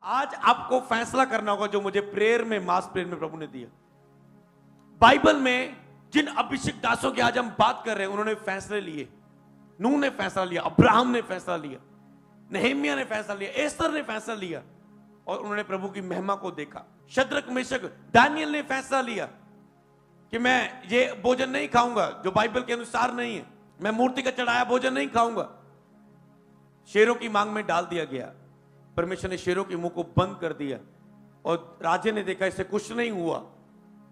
आज आपको फैसला करना होगा जो मुझे प्रेयर में, मास प्रेयर में प्रभु ने दिया। बाइबल में जिन अभिषेक दासों की आज हम बात कर रहे हैं, उन्होंने फैसले लिए। नूह ने फैसला लिया, अब्राहम ने फैसला लिया, नहम्याह ने फैसला लिया, एस्तर ने फैसला लिया और उन्होंने प्रभु की महिमा को देखा। शद्रक, मेशक, दानियल ने फैसला लिया कि मैं ये भोजन नहीं खाऊंगा जो बाइबल के अनुसार नहीं है, मैं मूर्ति का चढ़ाया भोजन नहीं खाऊंगा। शेरों की मांग में डाल दिया गया, परमेश्वर ने शेरों के मुंह को बंद कर दिया और राजे ने देखा इससे कुछ नहीं हुआ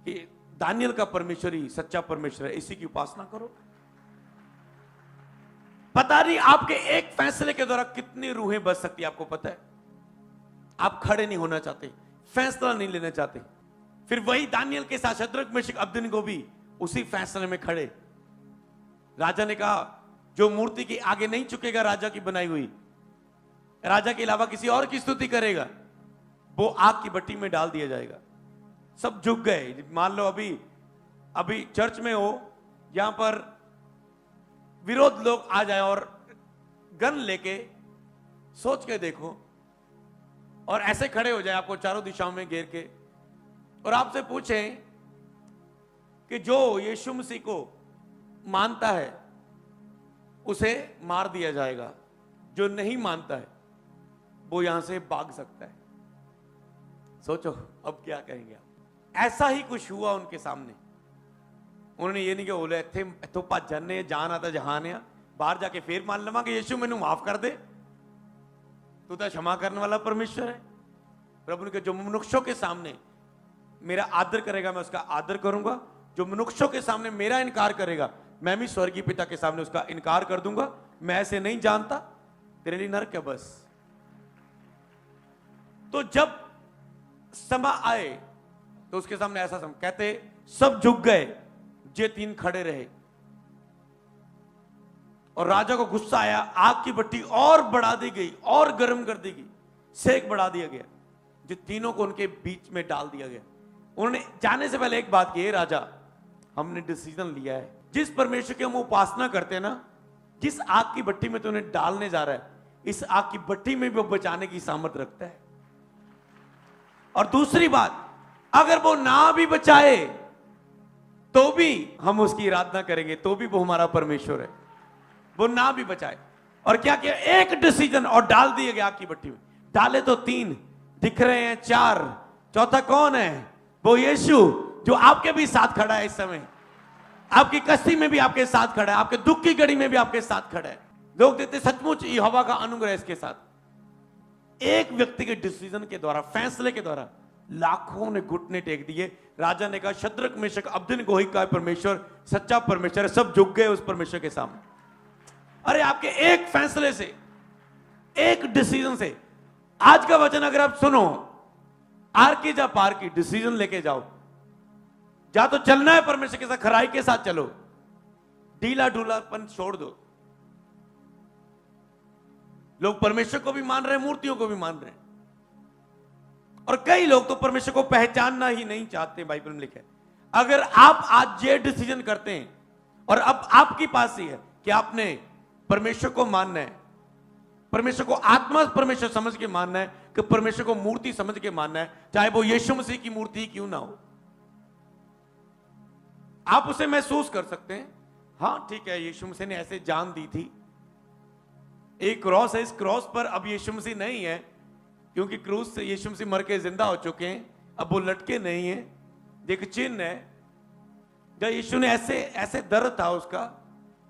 कि दानियल का परमेश्वर ही सच्चा परमेश्वर है, इसी की उपासना करो। पता नहीं आपके एक फैसले के द्वारा कितनी रूहें बच सकती है, आपको पता है। आप खड़े नहीं होना चाहते, फैसला नहीं लेना चाहते। फिर वही दानियल के साथ शद्रक, मेशक, अबेदनगो भी उसी फैसले में खड़े। राजा ने कहा जो मूर्ति के आगे नहीं झुकेगा, राजा की बनाई हुई, राजा के अलावा किसी और की स्तुति करेगा, वो आग की भट्टी में डाल दिया जाएगा। सब झुक गए। मान लो अभी चर्च में हो, यहां पर विरोध लोग आ जाए और गन लेके, सोच के देखो, और ऐसे खड़े हो जाए आपको चारों दिशाओं में घेर के, और आपसे पूछें कि जो यीशु मसीह को मानता है उसे मार दिया जाएगा, जो नहीं मानता है वो यहां से भाग सकता है। सोचो अब क्या कहेंगे आप। ऐसा ही कुछ हुआ उनके सामने। उन्होंने ये नहीं कि बोले थे तो भज जाने, जान आता जहान आ, बाहर जाके फिर मान लवा कि यीशु मैनू माफ कर दे, तू तो क्षमा करने वाला परमेश्वर है। प्रभु ने कहा जो मनुष्यों के सामने मेरा आदर करेगा मैं उसका आदर करूंगा, जो मनुष्यों के सामने मेरा इनकार करेगा मैं भी स्वर्गीय पिता के सामने उसका इनकार कर दूंगा। मैं ऐसे नहीं जानता, तेरे लिए नरक है बस। तो जब समय आए तो उसके सामने ऐसा कहते सब झुक गए, जे तीन खड़े रहे और राजा को गुस्सा आया। आग की भट्टी और बढ़ा दी गई और गर्म कर दी गई, सेक बढ़ा दिया गया, जो तीनों को उनके बीच में डाल दिया गया। उन्होंने जाने से पहले एक बात की, राजा हमने डिसीजन लिया है, जिस परमेश्वर की हम उपासना करते हैं ना, जिस आग की भट्टी में तूने डालने जा रहा है, इस आग की भट्टी में भी वो बचाने की सामर्थ रखता है। और दूसरी बात, अगर वो ना भी बचाए तो भी हम उसकी आराधना करेंगे, तो भी वो हमारा परमेश्वर है। वो ना भी बचाए। और क्या किया, एक डिसीजन और डाल दिए गया आग की भट्टी में। डाले तो तीन, दिख रहे हैं चार, चौथा कौन है? वो यीशु जो आपके भी साथ खड़ा है इस समय, आपकी कश्ती में भी आपके साथ खड़ा है, आपके दुख की घड़ी में भी आपके साथ खड़ा है। लोग देते सचमुच यहोवा का अनुग्रह इसके साथ। एक व्यक्ति के डिसीजन के द्वारा, फैसले के द्वारा लाखों ने घुटने टेक दिए। राजा ने कहा शद्रक, मेशक, अबेदनगो का परमेश्वर सच्चा परमेश्वर है। सब झुक गए उस परमेश्वर के सामने। अरे आपके एक फैसले से, एक डिसीजन से, आज का वचन अगर आप सुनो, आर की जा पार की, डिसीजन लेके जाओ। जा तो चलना है परमेश्वर के साथ, खराई के साथ चलो, ढीला ढूलापन छोड़ दो। लोग परमेश्वर को भी मान रहे हैं, मूर्तियों को भी मान रहे हैं, और कई लोग तो परमेश्वर को पहचानना ही नहीं चाहते। बाइबल में लिखा है अगर आप आज ये डिसीजन करते हैं और अब आपके पास ही है कि आपने परमेश्वर को मानना है, परमेश्वर को आत्मा परमेश्वर समझ के मानना है कि परमेश्वर को मूर्ति समझ के मानना है, चाहे वो यीशु मसीह की मूर्ति ही क्यों ना हो। आप उसे महसूस कर सकते हैं, हाँ ठीक है, यीशु मसीह ने ऐसे जान दी थी, एक क्रॉस है, इस क्रॉस पर अब यीशु मसीह नहीं है, क्योंकि क्रूस से यीशु मसीह मर के जिंदा हो चुके हैं, अब वो लटके नहीं है। एक चिन्ह है, जब यीशु ने ऐसे ऐसे दर्द था उसका,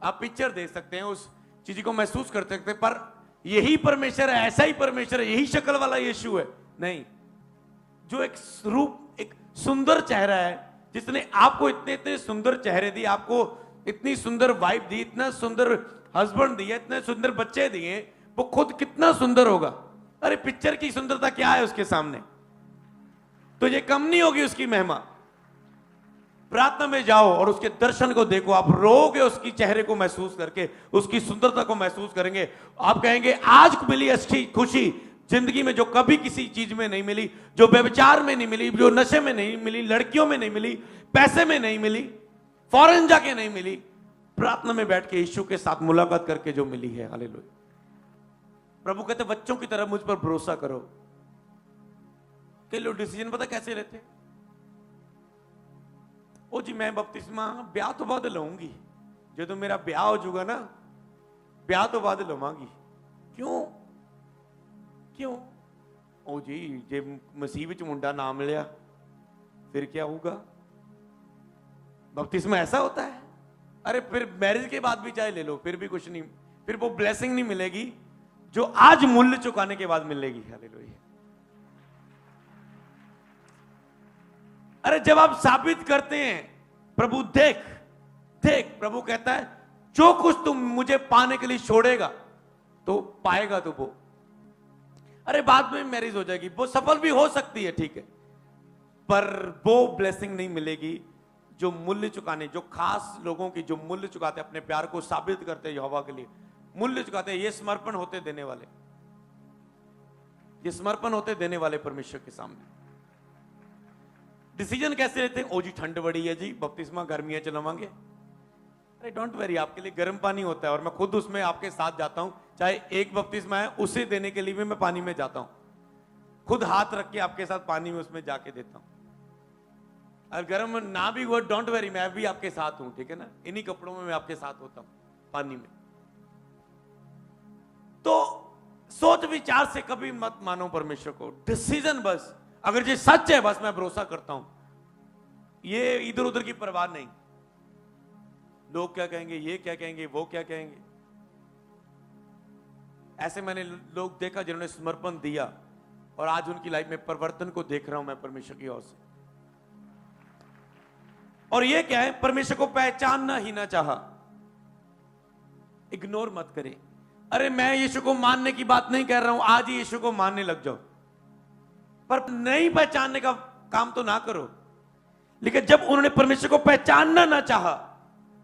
आप पिक्चर देख सकते हैं, उस चीज को महसूस कर सकते हैं। पर यही परमेश्वर है, ऐसा ही परमेश्वर है, यही शक्ल वाला यीशु है नहीं, जो एक रूप, एक सुंदर चेहरा है, जिसने आपको इतने इतने सुंदर चेहरे दिए, आपको इतनी सुंदर वाइफ दी, इतना सुंदर हस्बैंड दिए, इतने सुंदर बच्चे दिए, वो खुद कितना सुंदर होगा। अरे पिक्चर की सुंदरता क्या है उसके सामने, तो ये कम नहीं होगी उसकी महिमा। प्रार्थना में जाओ और उसके दर्शन को देखो, आप रोगे उसकी चेहरे को महसूस करके, उसकी सुंदरता को महसूस करेंगे। आप कहेंगे आज मिली अच्छी खुशी जिंदगी में जो कभी किसी चीज में नहीं मिली, जो व्यभिचार में नहीं मिली, जो नशे में नहीं मिली, लड़कियों में नहीं मिली, पैसे में नहीं मिली, फॉरेन जाके नहीं मिली, प्रार्थना में बैठ के यीशु के साथ मुलाकात करके जो मिली है। हालेलुया। प्रभु कहते बच्चों की तरह मुझ पर भरोसा करो, कई लोग डिसीजन पता कैसे लेते, ओ जी मैं बपतिस्मा ब्याह तो बाद लऊंगी, जो तो मेरा ब्याह हो जाऊगा ना, ब्याह तो बाद लवांगी। क्यों क्यों? ओ जी जे मसीह विच मुंडा ना मिलिया फिर क्या होगा? बपतिस्मा ऐसा होता है? अरे फिर मैरिज के बाद भी चाहे ले लो फिर भी कुछ नहीं, फिर वो ब्लेसिंग नहीं मिलेगी जो आज मूल्य चुकाने के बाद मिलेगी। हालेलुया। अरे जब आप साबित करते हैं प्रभु देख देख, प्रभु कहता है जो कुछ तुम मुझे पाने के लिए छोड़ेगा तो पाएगा तो वो। अरे बाद में मैरिज हो जाएगी, वो सफल भी हो सकती है, ठीक है, पर वो ब्लेसिंग नहीं मिलेगी जो मूल्य चुकाने, जो खास लोगों की जो मूल्य चुकाते अपने प्यार को साबित करते हैं यहोवा के लिए, मूल्य चुकाते हैं, ये समर्पण होते देने वाले, ये समर्पण होते देने वाले परमेश्वर के सामने। डिसीजन कैसे लेते हैं? ओ जी ठंड बड़ी है जी, बपतिस्मा गर्मियां चलवाएंगे। अरे डोंट वेरी, आपके लिए गर्म पानी होता है और मैं खुद उसमें आपके साथ जाता हूं, चाहे एक बपतिस्मा है उसे देने के लिए भी मैं पानी में जाता हूं, खुद हाथ रख के आपके साथ पानी में उसमें जाके देता हूं। और गर्म ना भी हुआ डोंट वेरी, मैं भी आपके साथ हूं, ठीक है ना, इन्हीं कपड़ों में मैं आपके साथ होता हूं पानी में। तो सोच विचार से कभी मत मानो परमेश्वर को, डिसीजन बस, अगर ये सच है बस मैं भरोसा करता हूं, ये इधर उधर की परवाह नहीं, लोग क्या कहेंगे, ये क्या कहेंगे, वो क्या कहेंगे। ऐसे मैंने लोग देखा जिन्होंने समर्पण दिया और आज उनकी लाइफ में परिवर्तन को देख रहा हूं मैं परमेश्वर की ओर से। और ये क्या है, परमेश्वर को पहचानना ही ना चाहा, इग्नोर मत करें। अरे मैं यीशु को मानने की बात नहीं कर रहा हूं, आज ही यीशु को मानने लग जाओ, पर नहीं पहचानने का काम तो ना करो। लेकिन जब उन्होंने परमेश्वर को पहचानना ना चाहा,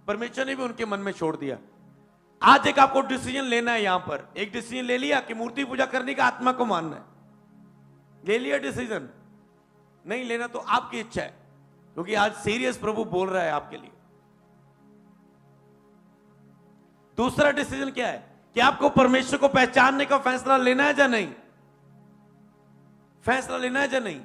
परमेश्वर ने भी उनके मन में छोड़ दिया। आज एक आपको डिसीजन लेना है, यहां पर एक डिसीजन ले लिया कि मूर्ति पूजा करने का आत्मा को मानना है, ले लिया डिसीजन, नहीं लेना तो आपकी इच्छा है, क्योंकि आज सीरियस प्रभु बोल रहा है आपके लिए। दूसरा डिसीजन क्या है कि आपको परमेश्वर को पहचानने का फैसला लेना है या नहीं, फैसला लेना है या नहीं।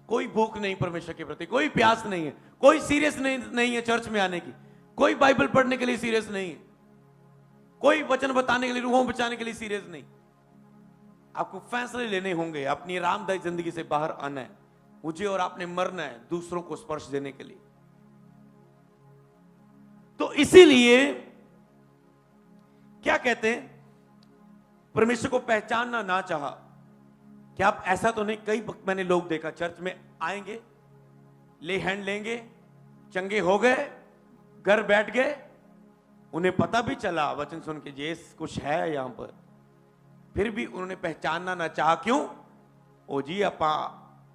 कोई भूख नहीं परमेश्वर के प्रति, कोई प्यास नहीं है, कोई सीरियस नहीं है चर्च में आने की, कोई बाइबल पढ़ने के लिए सीरियस नहीं है, कोई वचन बताने के लिए, रूहों बचाने के लिए सीरियस नहीं। आपको फैसले लेने होंगे, अपनी आरामदायक जिंदगी से बाहर आना है, मुझे और आपने मरना है दूसरों को स्पर्श देने के लिए। तो इसीलिए क्या कहते हैं, परमेश्वर को पहचानना ना चाहा। क्या आप ऐसा तो नहीं, कई वक्त मैंने लोग देखा चर्च में आएंगे, ले हैंड लेंगे, चंगे हो गए, घर बैठ गए, उन्हें पता भी चला वचन सुन के ये कुछ है यहां पर, फिर भी उन्होंने पहचानना ना चाहा। क्यों? ओ जी आपा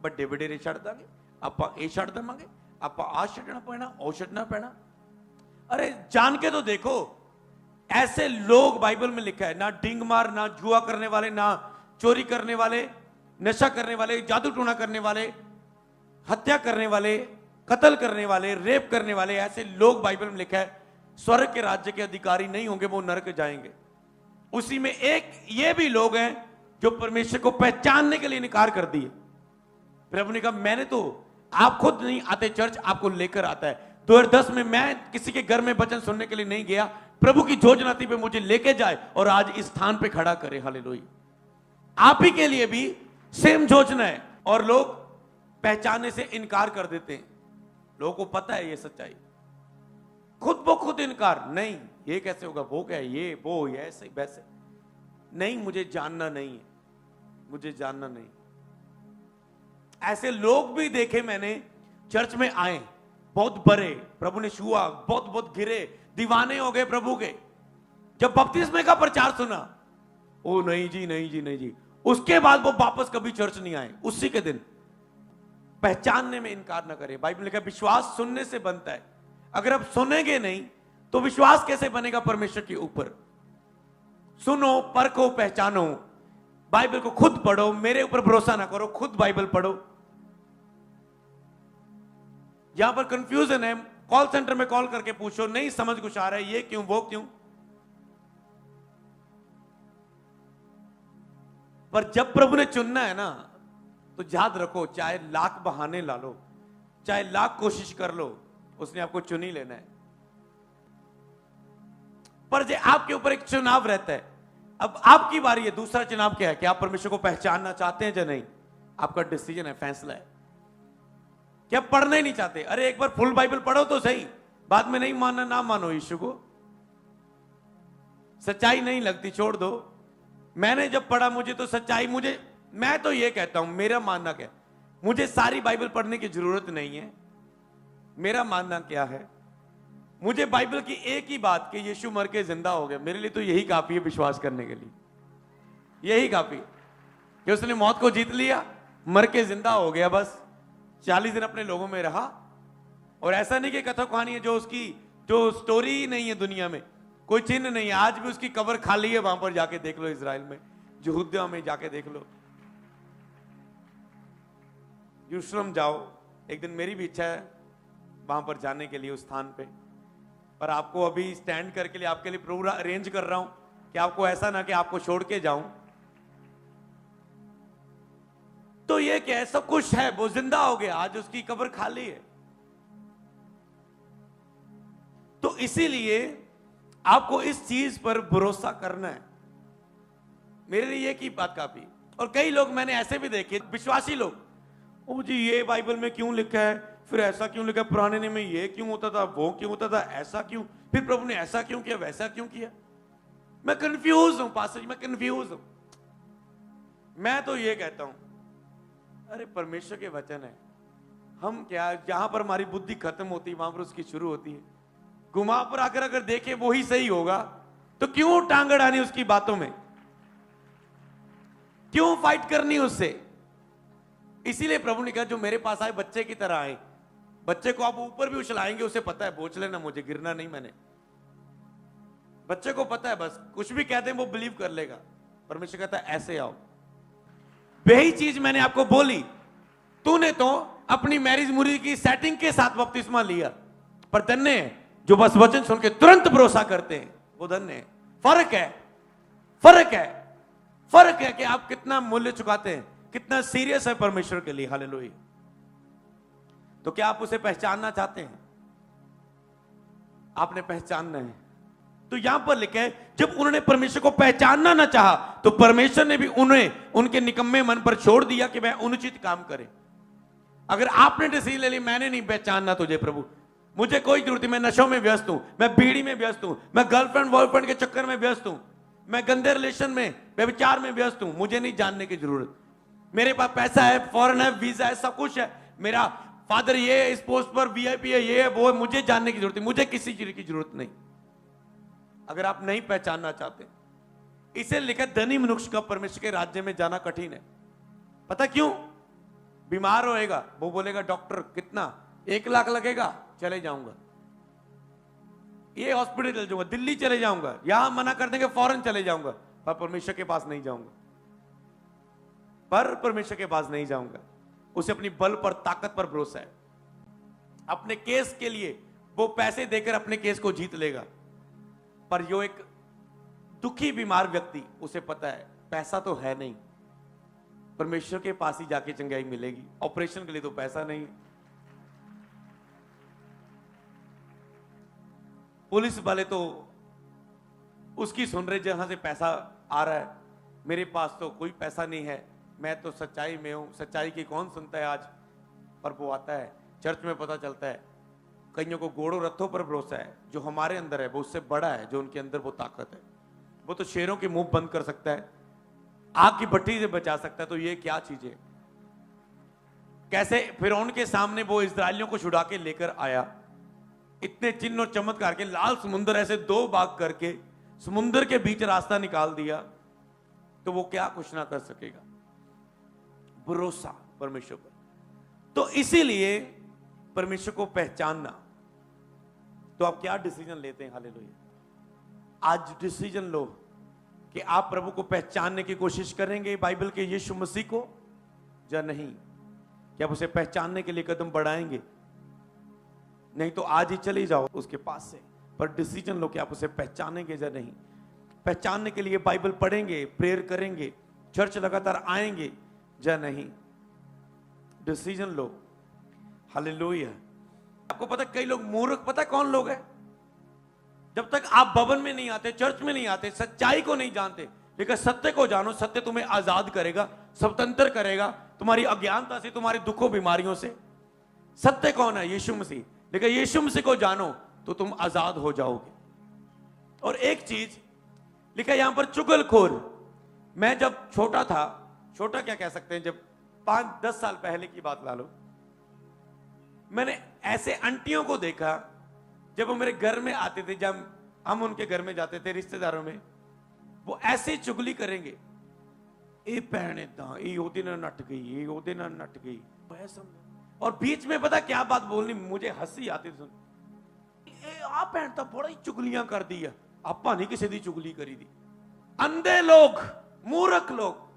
बड़े बड़ेरे छड़ देंगे, आपा ये छड़ देवांगे, आपा आ छड़ना पैना, ओ छड़ना पैना। अरे जान के तो देखो, ऐसे लोग बाइबल में लिखा है, ना डिंग मार, ना जुआ करने वाले, ना चोरी करने वाले, नशा करने वाले, जादू टोना करने वाले, हत्या करने वाले, कत्ल करने वाले, रेप करने वाले, ऐसे लोग बाइबल में लिखा है स्वर्ग के राज्य के अधिकारी नहीं होंगे, वो नरक जाएंगे। उसी में एक ये भी लोग हैं जो परमेश्वर को पहचानने के लिए इनकार कर दिए। प्रभु ने कहा मैंने तो, आप खुद नहीं आते चर्च, आपको लेकर आता है। 2010 में मैं किसी के घर में वचन सुनने के लिए नहीं गया, प्रभु की योजना थी पे मुझे लेके जाए और आज इस स्थान पे खड़ा करे। हालेलुया। आप ही के लिए भी सेम योजना है और लोग पहचानने से इनकार कर देते हैं। लोगों को पता है ये सच्चाई, खुद ब खुद इनकार, नहीं ये कैसे होगा, वो क्या है, ये वो ये ऐसे वैसे नहीं, मुझे जानना नहीं है, मुझे जानना नहीं। ऐसे लोग भी देखे मैंने, चर्च में आए, बहुत बड़े, प्रभु ने छुआ, बहुत बहुत गिरे, दीवाने हो गए प्रभु के। जब बपतिस्मे का प्रचार सुना, ओ नहीं जी नहीं जी नहीं जी, उसके बाद वो वापस कभी चर्च नहीं आए। उसी के दिन पहचानने में इनकार ना करें। बाइबल लिखा है विश्वास सुनने से बनता है। अगर आप सुनेंगे नहीं तो विश्वास कैसे बनेगा परमेश्वर के ऊपर। सुनो, परखो, पहचानो, बाइबल को खुद पढ़ो, मेरे ऊपर भरोसा ना करो, खुद बाइबल पढ़ो। यहां पर कंफ्यूजन है, कॉल सेंटर में कॉल करके पूछो, नहीं समझ कुछ आ रहा है, ये क्यों वो क्यों। पर जब प्रभु ने चुनना है ना, तो याद रखो, चाहे लाख बहाने ला लो, चाहे लाख कोशिश कर लो, उसने आपको चुन ही लेना है। पर जो आपके ऊपर एक चुनाव रहता है, अब आपकी बारी है। दूसरा चुनाव क्या है कि आप परमेश्वर को पहचानना चाहते हैं या नहीं। आपका डिसीजन है, फैसला है कि आप पढ़ना ही नहीं चाहते। अरे एक बार फुल बाइबल पढ़ो तो सही, बाद में नहीं मानना ना मानो यीशु को, सच्चाई नहीं लगती छोड़ दो। मैंने जब पढ़ा मुझे तो सच्चाई, मैं तो ये कहता हूं, मेरा मानना क्या, मुझे सारी बाइबल पढ़ने की जरूरत नहीं है। मेरा मानना क्या है, मुझे बाइबल की एक ही बात कि यीशु मर के जिंदा हो गया, मेरे लिए तो यही काफी है विश्वास करने के लिए। यही काफी कि उसने मौत को जीत लिया, मर के जिंदा हो गया, बस 40 दिन अपने लोगों में रहा। और ऐसा नहीं कि कथा कहानी है जो उसकी जो स्टोरी ही नहीं है दुनिया में, कोई चिन्ह नहीं है। आज भी उसकी कब्र खाली है, वहां पर जाके देख लो, इजराइल में, यहूदिया में जाके देख लो, यरूशलेम जाओ। एक दिन मेरी भी इच्छा है वहां पर जाने के लिए, उस स्थान पे। पर आपको अभी स्टैंड करके लिए आपके लिए पूरा अरेंज कर रहा हूं कि आपको ऐसा ना कि आपको छोड़ के जाऊं। तो ये क्या है, सब कुछ है, वो जिंदा हो गया, आज उसकी कब्र खाली है। तो इसीलिए आपको इस चीज पर भरोसा करना है। मेरे लिए ये की बात काफी। और कई लोग मैंने ऐसे भी देखे, विश्वासी लोग, ओ जी ये बाइबल में क्यों लिखा है, फिर ऐसा क्यों लिखा, पुराने नियम में ये क्यों होता था, वो क्यों होता था, ऐसा क्यों, फिर प्रभु ने ऐसा क्यों किया, वैसा क्यों किया। मैं कंफ्यूज हूं पास्टर जी, मैं कंफ्यूज हूं। मैं तो ये कहता हूं, अरे परमेश्वर के वचन है, हम क्या, जहां पर हमारी बुद्धि खत्म होती है वहां पर उसकी शुरू होती है। घुमा पर आकर अगर देखें वो ही सही होगा, तो क्यों टांग अड़ानी उसकी बातों में, क्यों फाइट करनी उससे। इसीलिए प्रभु ने कहा जो मेरे पास आए बच्चे की तरह आए। बच्चे को आप ऊपर भी उछलाएंगे, उसे पता है बोझ लेना, मुझे गिरना नहीं। मैंने बच्चे को पता है, बस कुछ भी कहते हैं वो बिलीव कर लेगा। परमेश्वर कहता है ऐसे आओ। वही चीज मैंने आपको बोली, तूने तो अपनी मैरिज मुरी की सेटिंग के साथ बपतिस्मा लिया, पर धन्य है जो बस वचन सुन के तुरंत भरोसा करते हैं, वो धन्य है। फर्क है, फर्क है, फर्क है कि आप कितना मूल्य चुकाते हैं, कितना सीरियस है परमेश्वर के लिए। हालेलुया। तो क्या आप उसे पहचानना चाहते हैं? आपने पहचानना है। तो यहां पर लिखा है जब उन्होंने परमेश्वर को पहचानना ना चाहा, तो परमेश्वर ने भी उन्हें उनके निकम्मे मन पर छोड़ दिया कि वह अनुचित काम करे। अगर आपने डिसीजन ले लिया, मैंने नहीं पहचानना तुझे प्रभु, मुझे कोई जरूरत नहीं, मैं नशों में व्यस्त हूं, मैं बीड़ी में व्यस्त हूं, मैं गर्लफ्रेंड बॉयफ्रेंड के चक्कर में व्यस्त हूं, मैं गंदे रिलेशन में, व्यभिचार में व्यस्त हूं, मुझे नहीं जानने की जरूरत। मेरे पास पैसा है, फॉरेन है, वीजा है, सब कुछ है, मेरा फादर ये इस पोस्ट पर वीआईपी है, ये है वो है, मुझे जानने की जरूरत नहीं, मुझे किसी चीज की जरूरत नहीं। अगर आप नहीं पहचानना चाहते, इसे लिखा धनी मनुष्य का परमेश्वर के राज्य में जाना कठिन है। पता क्यों? बीमार होएगा, वो बोलेगा डॉक्टर कितना, 1 लाख लगेगा, चले जाऊंगा, ये हॉस्पिटल चले जाऊंगा, दिल्ली चले जाऊंगा, यहां मना कर देंगे फॉरेन चले जाऊंगा, पर परमेश्वर के पास नहीं जाऊंगा, पर परमेश्वर के पास नहीं जाऊंगा। उसे अपनी बल पर, ताकत पर भरोसा है। अपने केस के लिए वो पैसे देकर अपने केस को जीत लेगा, पर जो एक दुखी बीमार व्यक्ति, उसे पता है पैसा तो है नहीं, परमेश्वर के पास ही जाके चंगाई मिलेगी, ऑपरेशन के लिए तो पैसा नहीं। पुलिस वाले तो उसकी सुन रहे जहां से पैसा आ रहा है, मेरे पास तो कोई पैसा नहीं है, मैं तो सच्चाई में हूं। सच्चाई की कौन सुनता है आज? पर वो आता है चर्च में, पता चलता है कईयों को घोड़ों रथों पर भरोसा है, जो हमारे अंदर है वो उससे बड़ा है, जो उनके अंदर वो ताकत है। वो तो शेरों के मुंह बंद कर सकता है, आग की भट्टी से बचा सकता है, तो ये क्या चीज है? कैसे फिरौन के सामने वो इस्राएलियों को छुड़ा के लेकर आया, इतने चिन्ह और चमत्कार के, लाल समुद्र ऐसे 2 भाग करके समुद्र के बीच रास्ता निकाल दिया, तो वो क्या कुछ ना कर सकेगा? भरोसा परमेश्वर पर। तो इसीलिए परमेश्वर को पहचानना। तो आप क्या डिसीजन लेते हैं? हालेलुया। आज डिसीजन लो कि आप प्रभु को पहचानने की कोशिश करेंगे, बाइबल के यीशु मसीह को, या नहीं? क्या आप उसे पहचानने के लिए कदम बढ़ाएंगे? नहीं तो आज ही चले जाओ उसके पास से, पर डिसीजन लो कि आप उसे पहचानेंगे या नहीं। पहचानने के लिए बाइबल पढ़ेंगे, प्रेयर करेंगे, चर्च लगातार आएंगे या नहीं। डिसीजन लो। हालेलुया। आपको पता कई लोग मूर्ख, पता कौन लोग हैं? जब तक आप भवन में नहीं आते, चर्च में नहीं आते, सच्चाई को नहीं जानते, लेकिन सत्य को जानो। सत्य तुम्हें आजाद करेगा, स्वतंत्र करेगा तुम्हारी अज्ञानता से, तुम्हारी दुखों बीमारियों से। सत्य कौन है? यीशु मसीह। लेकिन यीशु मसीह को जानो तो तुम आजाद हो जाओगे। और एक चीज लिखा यहां पर, चुगलखोर। मैं जब छोटा था, छोटा क्या कह सकते हैं, जब 5-10 साल पहले की बात ला लो, मैंने ऐसे आंटियों को देखा जब वो मेरे घर में आते थे, जब हम उनके घर में जाते थे रिश्तेदारों में, वो ऐसे चुगली करेंगे, ए भैने दा, ए ओदे नाल नट गई, ए ओदे नाल नट गई, ऐसा। और बीच में पता क्या बात बोलनी, मुझे हंसी आती सुन, ए आ भैन तो बड़ा ही चुगलियां कर दी है, आपा नहीं किसी दी चुगली करी दी। अंधे लोग, मूर्ख लोग।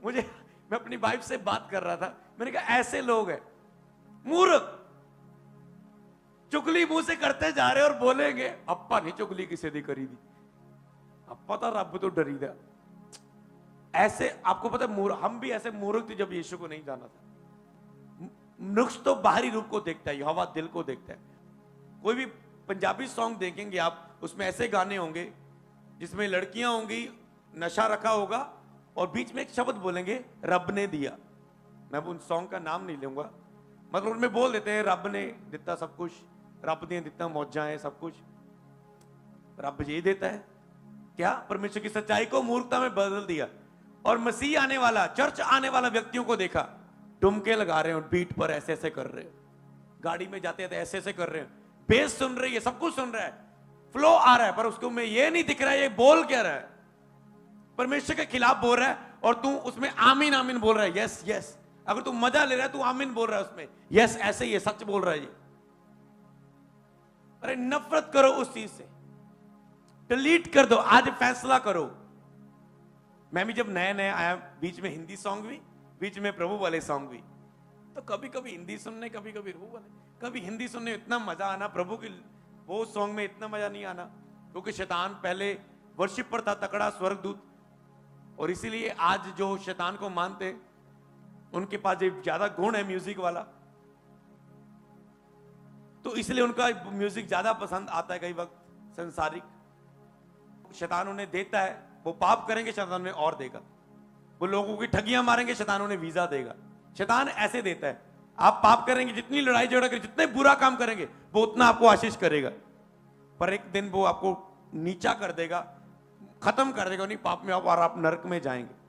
मुझे, मैं अपनी वाइफ से बात कर रहा था, मैंने कहा ऐसे लोग हैं मूर्ख, चुगली मुंह से करते जा रहे और बोलेंगे अप्पा नहीं चुगली किसी दी करी दी, अप्पा तो रब तो डरी दा। ऐसे आपको पता है, हम भी ऐसे मूर्ख थे जब यीशु को नहीं जाना था। मनुष्य तो बाहरी रूप को देखता है, यहोवा दिल को देखता है। कोई भी पंजाबी सॉन्ग देखेंगे आप, उसमें ऐसे गाने होंगे जिसमें लड़कियां होंगी, नशा रखा होगा और बीच में एक शब्द बोलेंगे रब ने दिया। मैं उन सॉन्ग का नाम नहीं लूंगा, मतलब उनमें बोल देते हैं रब ने दिता सब कुछ, रब ने दिता मौजा है सब कुछ, रब ये देता है क्या? परमेश्वर की सच्चाई को मूर्खता में बदल दिया। और मसीह आने वाला, चर्च आने वाला व्यक्तियों को देखा, डुमके लगा रहे हैं, बीट पर ऐसे ऐसे कर रहे हैं, गाड़ी में जाते हैं ऐसे ऐसे कर रहे हैं, बेस सुन रही है, सब कुछ सुन रहा है, फ्लो आ रहा है, पर उसको में ये नहीं दिख रहा है ये बोल क्या रहा है। परमेश्वर के खिलाफ बोल रहा है और तू उसमें आमीन आमीन बोल रहा है, यस यस। अगर तू मजा ले रहा है, तू आमीन बोल रहा है उसमें, यस ऐसे ही है, सच बोल रहा है ये। अरे नफरत करो उस चीज से, डिलीट कर दो, आज फैसला करो। मैं भी जब नया नया आया, बीच में हिंदी सॉन्ग भी, बीच में प्रभु वाले सॉन्ग भी, तो कभी कभी हिंदी सुनने, कभी कभी प्रभु वाले, कभी हिंदी सुनने इतना मजा आना, प्रभु की वो सॉन्ग में इतना मजा नहीं आना, क्योंकि शैतान पहले वर्शिप पर था तकड़ा स्वर्गदूत, और इसीलिए आज जो शैतान को मानते उनके पास एक ज्यादा गुण है म्यूजिक वाला, तो इसलिए उनका म्यूजिक ज्यादा पसंद आता है कई वक्त संसारिक। शैतान उन्हें देता है, वो पाप करेंगे शैतान उन्हें और देगा, वो लोगों की ठगियां मारेंगे शैतान उन्हें वीजा देगा। शैतान ऐसे देता है, आप पाप करेंगे, जितनी लड़ाई झगड़ा करेंगे, जितने बुरा काम करेंगे, वो उतना आपको आशीष करेगा, पर एक दिन वो आपको नीचा कर देगा, खत्म कर देगा उन्हीं पाप में, और आप नरक में जाएंगे।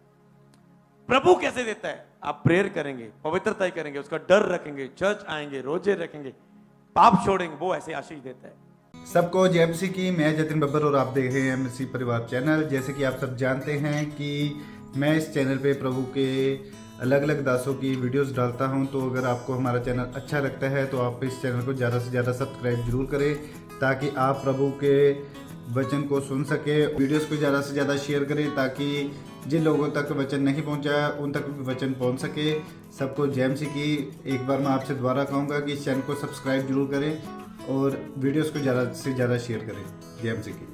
प्रभु कैसे देता है? आप प्रेयर करेंगे, पवित्रता करेंगे, उसका डर रखेंगे, चर्च आएंगे, रोजे रखेंगे, पाप छोड़ेंगे, वो ऐसे आशीष देता है। सबको जय मसीह की। मैं जतिन बब्बर और आप देख रहे हैं मसीह परिवार चैनल। जैसे कि आप सब जानते हैं कि मैं इस चैनल पे प्रभु के अलग अलग दासों की वीडियोस डालता हूं, तो अगर आपको हमारा चैनल अच्छा लगता है तो आप इस चैनल को ज़्यादा से ज़्यादा सब्सक्राइब जरूर करें, ताकि आप प्रभु के वचन को सुन सके। वीडियोस को ज़्यादा से ज़्यादा शेयर करें, ताकि जिन लोगों तक वचन नहीं पहुंचा उन तक भी वचन पहुंच सके। सबको जय मसीह की। एक बार मैं आपसे दोबारा कहूँगा कि इस चैनल को सब्सक्राइब जरूर करें और वीडियोस को ज़्यादा से ज़्यादा शेयर करें। जय मसीह की।